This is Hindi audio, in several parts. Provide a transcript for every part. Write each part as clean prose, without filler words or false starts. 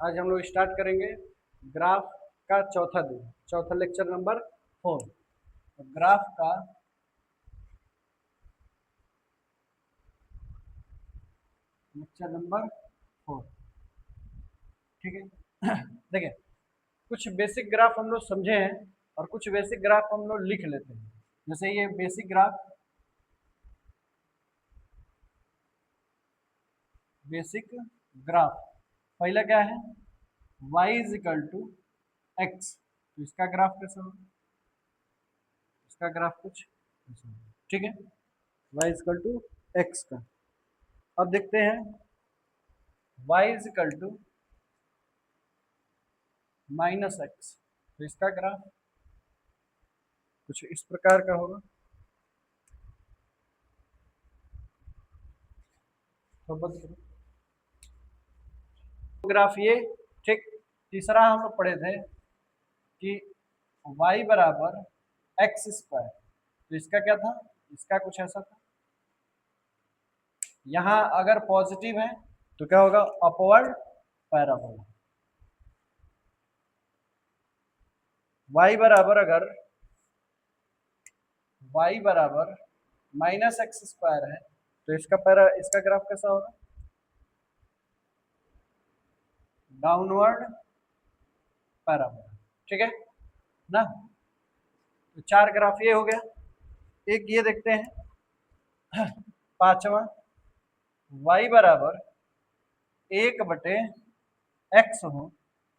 आज हम लोग स्टार्ट करेंगे ग्राफ का चौथा दिन, चौथा लेक्चर नंबर 4। ग्राफ का लेक्चर नंबर 4, ठीक है। देखिए, कुछ बेसिक ग्राफ हम लोग समझे हैं और कुछ बेसिक ग्राफ हम लोग लिख लेते हैं। जैसे ये बेसिक ग्राफ, पहला क्या है, y is equal to x. तो इसका ग्राफ कैसा होगा, इसका ग्राफ कुछ ऐसा होगा, ठीक है। y is equal to x का। अब देखते हैं y is equal to minus x. तो इसका ग्राफ कुछ इस प्रकार का होगा। तो बस ग्राफ ये, ठीक। तीसरा हम लोग पढ़े थे कि y बराबर एक्स स्क्वायर। तो इसका क्या था, इसका कुछ ऐसा था। यहाँ अगर पॉजिटिव है तो क्या होगा, अपवर्ड पैराबोला। y बराबर अगर y बराबर माइनस एक्स स्क्वायर है तो इसका ग्राफ कैसा होगा, डाउनवर्ड पैराबोला, ठीक है ना। तो चार ग्राफ ये हो गया। एक ये देखते हैं पांचवा, y बराबर 1/x हो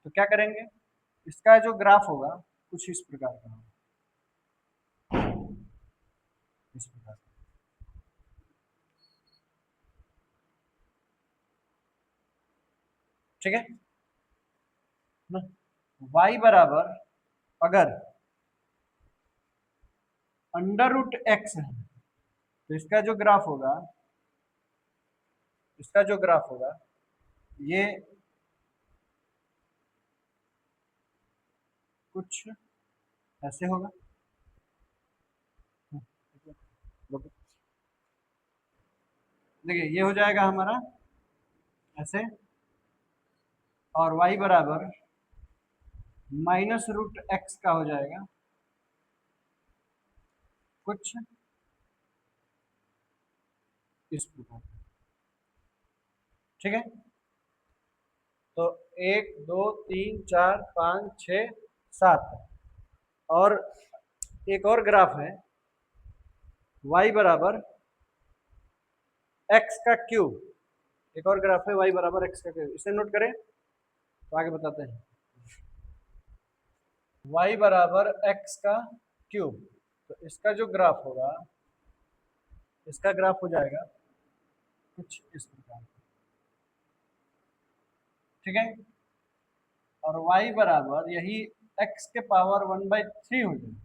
तो क्या करेंगे, इसका जो ग्राफ होगा कुछ इस प्रकार का होगा, इस प्रकार। ठीक है ना। y बराबर अगर अंडर रूट एक्स है तो इसका जो ग्राफ होगा, इसका जो ग्राफ होगा ये कुछ ऐसे होगा। देखिए ये हो जाएगा हमारा ऐसे, और y बराबर माइनस रूट एक्स का हो जाएगा कुछ इस प्रकार, ठीक है। तो 1 2 3 4 5 6 7, और एक और ग्राफ है y बराबर एक्स का क्यूब। एक और ग्राफ है y बराबर एक्स का क्यूब, इसे नोट करें तो आगे बताते हैं। y बराबर एक्स का क्यूब, तो इसका जो ग्राफ होगा, इसका ग्राफ हो जाएगा कुछ इस प्रकार, ठीक है। और y बराबर यही x के पावर 1/3 हो जाएगा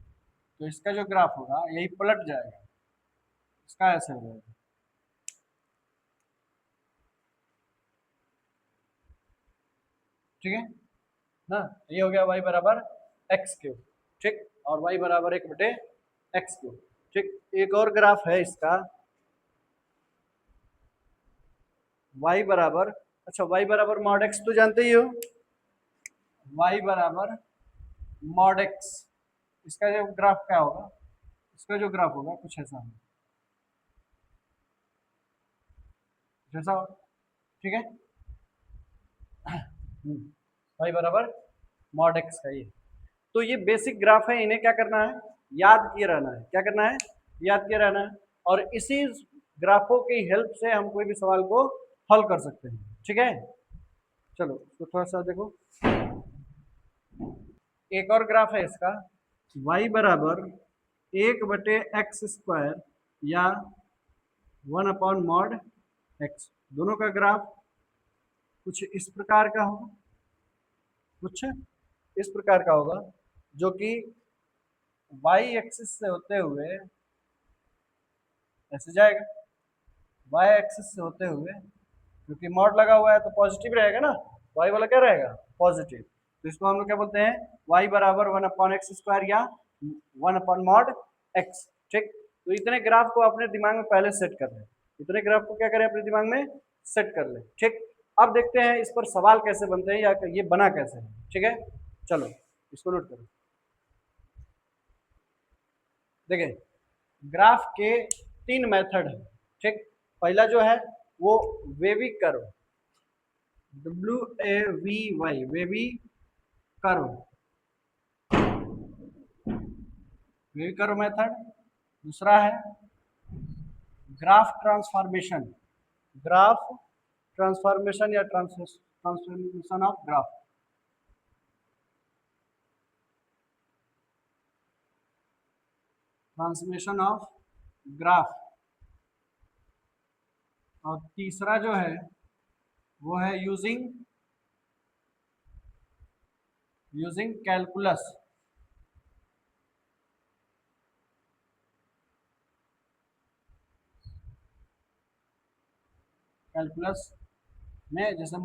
तो इसका जो ग्राफ होगा यही पलट जाएगा, इसका ऐसे हो जाएगा, ठीक है ना। ये हो गया y बराबर एक्स क्यूब, ठीक। और y बराबर 1/x क्यूब, ठीक। एक और ग्राफ है इसका y बराबर, अच्छा y बराबर मॉड x तो जानते ही हो, y बराबर मॉड x। इसका जो ग्राफ क्या होगा, इसका जो ग्राफ होगा कुछ ऐसा होगा, जैसा, ठीक है। y बराबर मॉड x का ये। तो ये बेसिक ग्राफ है, इन्हें क्या करना है, याद किए रहना है। क्या करना है, याद किए रहना है। और इसी ग्राफों की हेल्प से हम कोई भी सवाल को हल कर सकते हैं, ठीक है। चलो तो थोड़ा सा देखो, एक और ग्राफ है इसका, y बराबर 1/x स्क्वायर या 1/मॉड x। दोनों का ग्राफ कुछ इस प्रकार का होगा, कुछ इस प्रकार का होगा, जो कि y एक्सिस से होते हुए ऐसे जाएगा, y एक्सिस से होते हुए, क्योंकि मॉड लगा हुआ है तो पॉजिटिव रहेगा ना, y वाला क्या रहेगा, पॉजिटिव। तो इसको हम लोग क्या बोलते हैं, y बराबर 1/x स्क्वायर या 1/मॉड x, ठीक। तो इतने ग्राफ को अपने दिमाग में पहले सेट कर लें, इतने ग्राफ को क्या करें, अपने दिमाग में सेट कर लें, ठीक। अब देखते हैं इस पर सवाल कैसे बनते हैं या ये बना कैसे है। ठीक है, चलो इसको नोट करो। देखिए, ग्राफ के 3 मेथड है। ठीक, पहला जो है वो wavy curve, WAVY, wavy curve, wavy curve method. दूसरा है ग्राफ ट्रांसफॉर्मेशन, ग्राफ ट्रांसफॉर्मेशन या transformation of graph. Transformation of graph. और तीसरा जो है वो है यूजिंग कैलकुलस। कैलकुलस में जैसे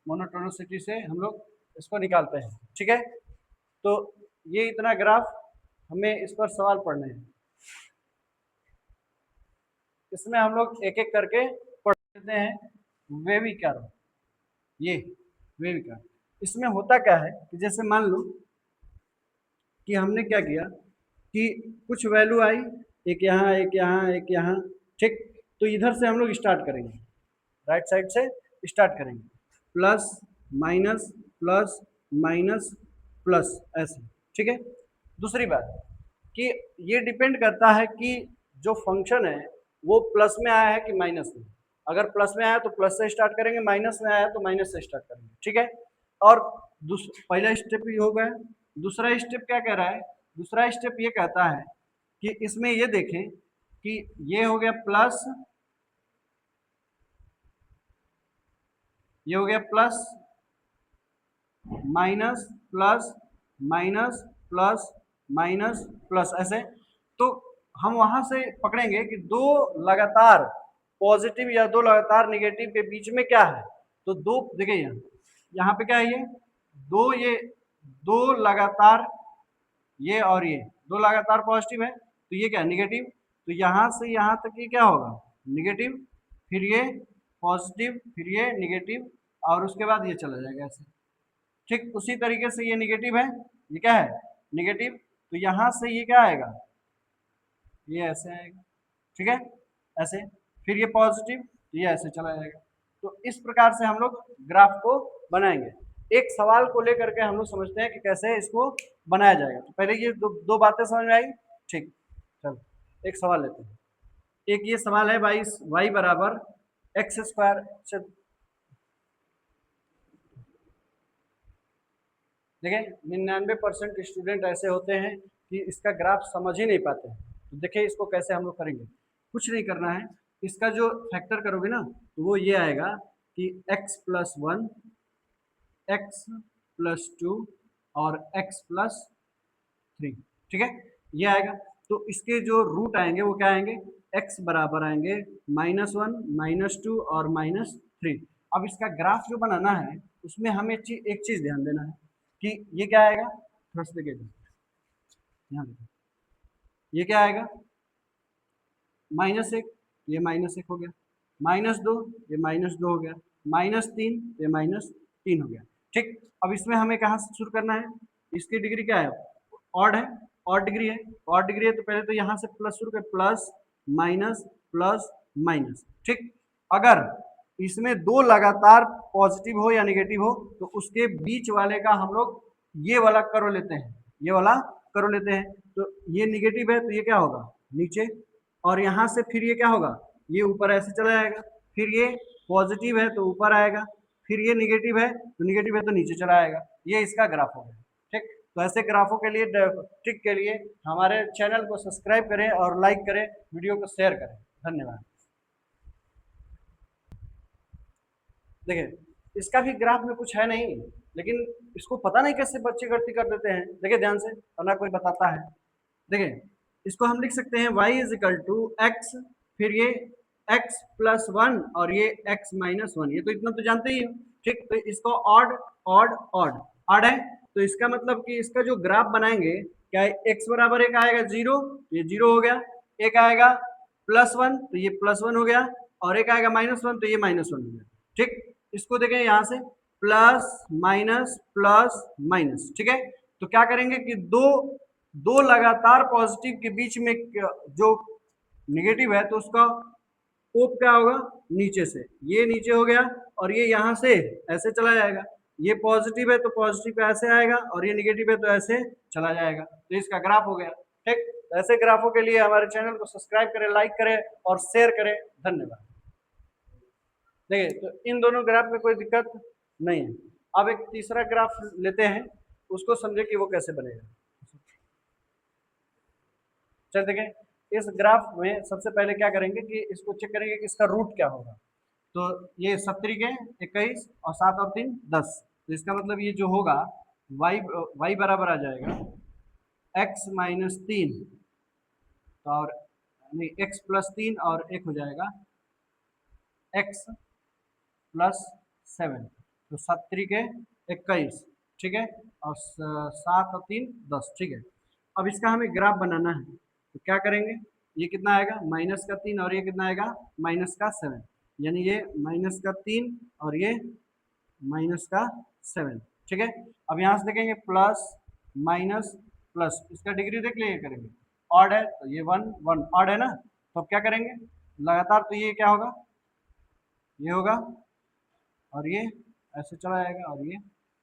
मोनोटोनिसिटी से हम लोग इसको निकालते हैं। ठीक है, तो ये इतना ग्राफ हमें इस पर सवाल पढ़ने हैं। इसमें हम लोग एक एक करके पढ़ लेते हैं। वेवी कर्व, ये वेवी कर्व, इसमें होता क्या है कि जैसे मान लो कि हमने क्या किया कि कुछ वैल्यू आई, एक यहाँ एक यहाँ एक यहाँ। ठीक, तो इधर से हम लोग स्टार्ट करेंगे, राइट साइड से स्टार्ट करेंगे, plus minus plus minus plus, ऐसे। ठीक है, दूसरी बात कि ये डिपेंड करता है कि जो फंक्शन है वो प्लस में आया है कि माइनस में। अगर प्लस में आया तो प्लस से स्टार्ट करेंगे, माइनस में आया तो माइनस से स्टार्ट करेंगे। ठीक है, और पहला स्टेप ये हो गया। दूसरा स्टेप क्या कह रहा है? दूसरा स्टेप ये कहता है कि इसमें ये देखें कि ये हो गया प्लस, ये हो गया plus minus plus minus plus minus plus, ऐसे। तो हम वहां से पकड़ेंगे कि दो लगातार पॉजिटिव या दो लगातार नेगेटिव के बीच में क्या है। तो दो, देखिए यहाँ पे क्या है, ये दो लगातार, ये और ये दो लगातार पॉजिटिव है, तो ये क्या है, नेगेटिव। तो यहाँ से यहाँ तक ये क्या होगा, नेगेटिव, फिर ये पॉजिटिव, फिर ये नेगेटिव, और उसके बाद ये चला जाएगा ऐसे। ठीक, उसी तरीके से ये नेगेटिव है, ये क्या है, नेगेटिव। तो यहाँ से ये क्या आएगा, ये ऐसे आएगा। ठीक है, ऐसे, फिर ये पॉजिटिव, तो ये ऐसे चला जाएगा। तो इस प्रकार से हम लोग ग्राफ को बनाएंगे। एक सवाल को लेकर के हम लोग समझते हैं कि कैसे इसको बनाया जाएगा। तो पहले ये दो बातें समझ में आई। ठीक, चलो एक सवाल लेते हैं। एक ये सवाल है, वाई बराबर एक्स स्क्वायर। देखिए 99% स्टूडेंट ऐसे होते हैं कि इसका ग्राफ समझ ही नहीं पाते हैं। तो देखिए इसको कैसे हम लोग करेंगे। कुछ नहीं करना है, इसका जो फैक्टर करोगे ना तो वो ये आएगा कि x+1, x+2 और x+3। ठीक है, ये आएगा। तो इसके जो रूट आएंगे वो क्या आएंगे, x बराबर आएंगे -1, -2 और -3। अब इसका ग्राफ जो बनाना है उसमें हमें एक चीज ध्यान देना है कि ये क्या आएगा, थोड़ा सा देखिए यहाँ देखिए, ये क्या आएगा, -1, ये -1 हो गया, -2, ये -2 हो गया, -3, ये -3 हो गया। ठीक, अब इसमें हमें कहाँ से शुरू करना है, इसकी डिग्री क्या है, ऑड है, ऑड डिग्री है, ऑड डिग्री है तो पहले तो यहाँ से प्लस शुरू कर, प्लस माइनस प्लस माइनस। ठीक, अगर इसमें दो लगातार पॉजिटिव हो या नेगेटिव हो तो उसके बीच वाले का हम लोग ये वाला कर्व लेते हैं, ये वाला कर्व लेते हैं। तो ये नेगेटिव है तो ये क्या होगा, नीचे, और यहाँ से फिर ये क्या होगा, ये ऊपर ऐसे चला जाएगा। फिर ये पॉजिटिव है तो ऊपर आएगा, फिर ये नेगेटिव है तो नीचे चला आएगा। ये इसका ग्राफ हो गया। ठीक, तो ऐसे ग्राफों के लिए, ट्रिक के लिए हमारे चैनल को सब्सक्राइब करें और लाइक करें, वीडियो को शेयर करें। धन्यवाद। देखिए इसका भी ग्राफ में कुछ है नहीं, लेकिन इसको पता नहीं कैसे बच्चे गलती कर देते हैं। देखिए ध्यान से, वरना कोई बताता है। देखिए इसको हम लिख सकते हैं y=x, फिर ये x+1 और ये x-1, ये तो इतना तो जानते ही हो। ठीक, तो इसको ऑड ऑड ऑड ऑड है, तो इसका मतलब कि इसका जो ग्राफ बनाएंगे क्या है, x बराबर 1 आएगा 0, ये 0 हो गया, एक आएगा +1 तो ये +1 हो गया, और एक आएगा -1 तो ये -1 हो गया। ठीक, इसको देखें यहाँ से प्लस माइनस प्लस माइनस। ठीक है, तो क्या करेंगे कि दो दो लगातार पॉजिटिव के बीच में जो निगेटिव है तो उसका कोप क्या होगा, नीचे से, ये नीचे हो गया और ये यहाँ से ऐसे चला जाएगा। ये पॉजिटिव है तो पॉजिटिव ऐसे आएगा और ये निगेटिव है तो ऐसे चला जाएगा, तो इसका ग्राफ हो गया। ठीक, ऐसे ग्राफों के लिए हमारे चैनल को सब्सक्राइब करें, लाइक करें और शेयर करें। धन्यवाद। देखिए, तो इन दोनों ग्राफ में कोई दिक्कत नहीं है। अब एक तीसरा ग्राफ लेते हैं, उसको समझे कि वो कैसे बनेगा। चल देखें, इस ग्राफ में सबसे पहले क्या करेंगे कि इसको चेक करेंगे कि इसका रूट क्या होगा। तो ये 70 के 21 और 7 और 3 10, तो इसका मतलब ये जो होगा y बराबर आ जाएगा x माइनस 3 और नहीं x प्लस 3 और एक हो जाएगा x प्लस 7, तो 70 के 21। ठीक है, और 7 और 3 10। ठीक है, अब इसका हमें ग्राफ बनाना है, तो क्या करेंगे, ये कितना आएगा -3 और ये कितना आएगा -7, यानी ये -3 और ये -7। ठीक है, अब यहाँ से देखेंगे प्लस माइनस प्लस, इसका डिग्री देख लीजिए, करेंगे ऑड है तो ये 1 1 ऑड है ना, तो अब क्या करेंगे लगातार, तो ये क्या होगा, ये होगा और ये ऐसे चला जाएगा और ये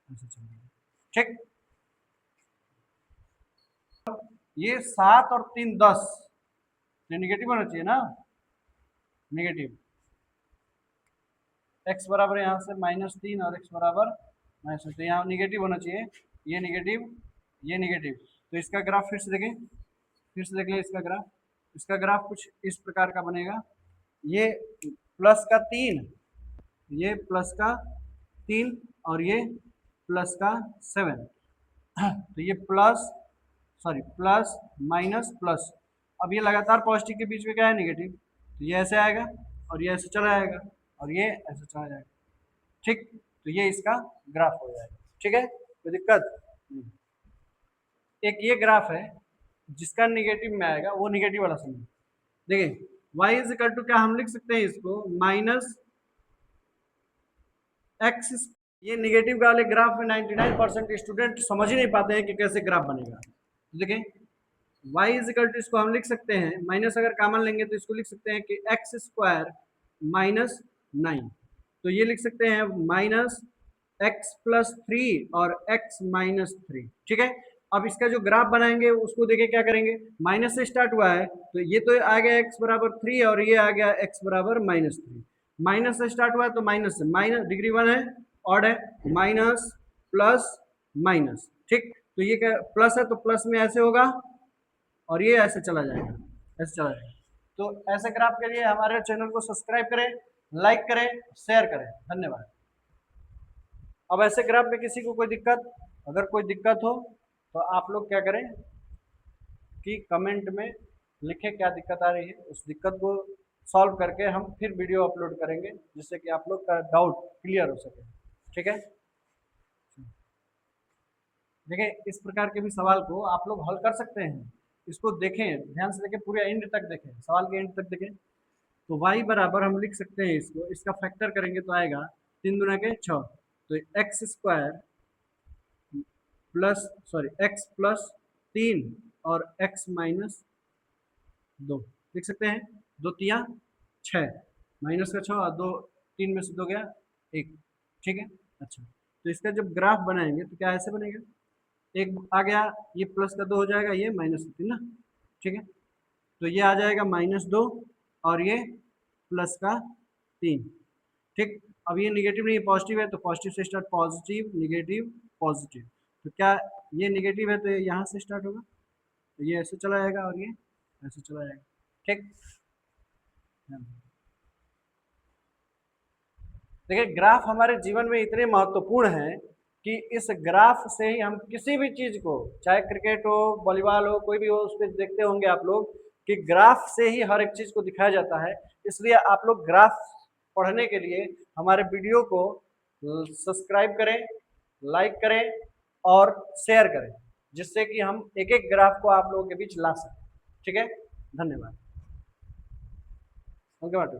ऐसे चला जाएगा। ठीक, ये 7 और 3 10, ये निगेटिव होना चाहिए ना, निगेटिव x बराबर यहाँ से -3 और x बराबर -, तो यहाँ निगेटिव होना चाहिए, ये निगेटिव ये निगेटिव। तो इसका ग्राफ फिर से देखें, फिर से देख लें इसका ग्राफ। इसका ग्राफ कुछ इस प्रकार का बनेगा, ये प्लस का 3, ये प्लस का 3 और ये प्लस का 7, तो ये प्लस माइनस प्लस। अब ये लगातार पॉजिटिव के बीच में क्या है, निगेटिव, तो ये ऐसे आएगा और ये ऐसे चला जाएगा और ये ऐसे चला जाएगा। ठीक, तो ये इसका ग्राफ हो जाएगा। ठीक है, कोई दिक्कत नहीं। एक ये ग्राफ है जिसका निगेटिव में आएगा, वो निगेटिव वाला समझिए। देखिए y इज इक्वल टू क्या हम लिख सकते हैं इसको -x। ये निगेटिव वाले ग्राफ में 99% स्टूडेंट समझ ही नहीं पाते हैं कि कैसे ग्राफ बनेगा। देखिए y इज इक्वल टू, इसको हम लिख सकते हैं, माइनस अगर कॉमन लेंगे तो इसको लिख सकते हैं कि x² -9, तो ये लिख सकते हैं -x+3 और x-3। ठीक है, अब इसका जो ग्राफ बनाएंगे उसको देखिए क्या करेंगे, माइनस से स्टार्ट हुआ है तो ये तो आ गया x बराबर 3 और ये आ गया x बराबर -3। माइनस से स्टार्ट हुआ है तो माइनस से, माइनस डिग्री 1 है, ऑड है, माइनस प्लस माइनस। ठीक, तो ये क्या प्लस है तो प्लस में ऐसे होगा और ये ऐसे चला जाएगा, ऐसे चला जाएगा। तो ऐसे ग्राफ के लिए हमारे चैनल को सब्सक्राइब करें, लाइक करें, शेयर करें। धन्यवाद। अब ऐसे ग्राफ में किसी को कोई दिक्कत, अगर कोई दिक्कत हो तो आप लोग क्या करें कि कमेंट में लिखें क्या दिक्कत आ रही है, उस दिक्कत को सॉल्व करके हम फिर वीडियो अपलोड करेंगे जिससे कि आप लोग का डाउट क्लियर हो सके। ठीक है, देखिए इस प्रकार के भी सवाल को आप लोग हल कर सकते हैं। इसको देखें, ध्यान से देखें, पूरे एंड तक देखें, सवाल के एंड तक देखें। तो y बराबर हम लिख सकते हैं इसको, इसका फैक्टर करेंगे तो आएगा 3 दूना के 6, तो x प्लस 3 और x माइनस 2 लिख सकते हैं, 2 तिया 6, माइनस का 6 और 2 3 में से 2 गया 1। ठीक है, अच्छा, तो इसका जब ग्राफ बनाएंगे तो क्या ऐसे बनेगा, एक आ गया, ये प्लस का 2 हो जाएगा, ये माइनस का 3 ना। ठीक है, तो ये आ जाएगा -2 और ये प्लस का 3। ठीक, अब ये निगेटिव नहीं पॉजिटिव है तो पॉजिटिव से स्टार्ट, पॉजिटिव निगेटिव पॉजिटिव, तो क्या ये निगेटिव है तो ये यहाँ से स्टार्ट होगा, तो ये ऐसे चला जाएगा और ये ऐसे चला जाएगा। ठीक, देखिए ग्राफ हमारे जीवन में इतने महत्वपूर्ण है कि इस ग्राफ से ही हम किसी भी चीज को, चाहे क्रिकेट हो, वॉलीबॉल हो, कोई भी हो, उस पर देखते होंगे आप लोग कि ग्राफ से ही हर एक चीज को दिखाया जाता है। इसलिए आप लोग ग्राफ पढ़ने के लिए हमारे वीडियो को सब्सक्राइब करें, लाइक करें और शेयर करें, जिससे कि हम एक एक ग्राफ को आप लोगों के बीच ला सकें। ठीक है, धन्यवाद। ओके बाटू